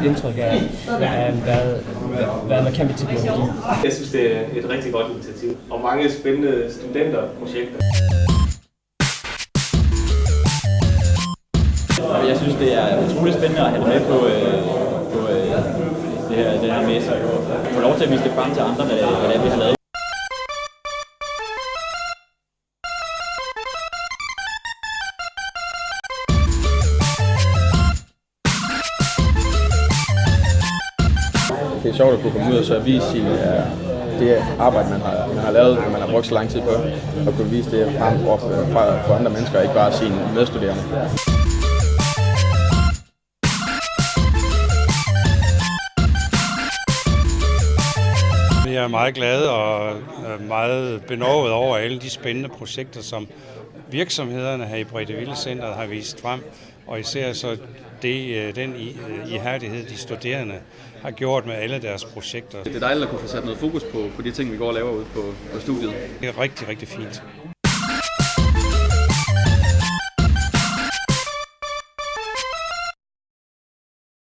indtryk af, hvad man kan med teknologi. Jeg synes, det er et rigtig godt initiativ, og mange spændende studenterprojekter. Jeg synes, det er utroligt spændende at have det med på det her messe, og få lov til at vise det frem til andre, hvad det er, vi har lavet. Det er sjovt at kunne komme ud og så vise det arbejde, man har lavet, man har brugt så lang tid på, og kunne vise det frem for andre mennesker, ikke bare sine medstuderende. Jeg er meget glad og meget benovet over alle de spændende projekter, som virksomhederne her i Brejdeville Centret har vist frem, og især så den ihærdighed, de studerende har gjort med alle deres projekter. Det er dejligt at kunne få sat noget fokus på de ting, vi går og laver ude på studiet. Det er rigtig, rigtig fint.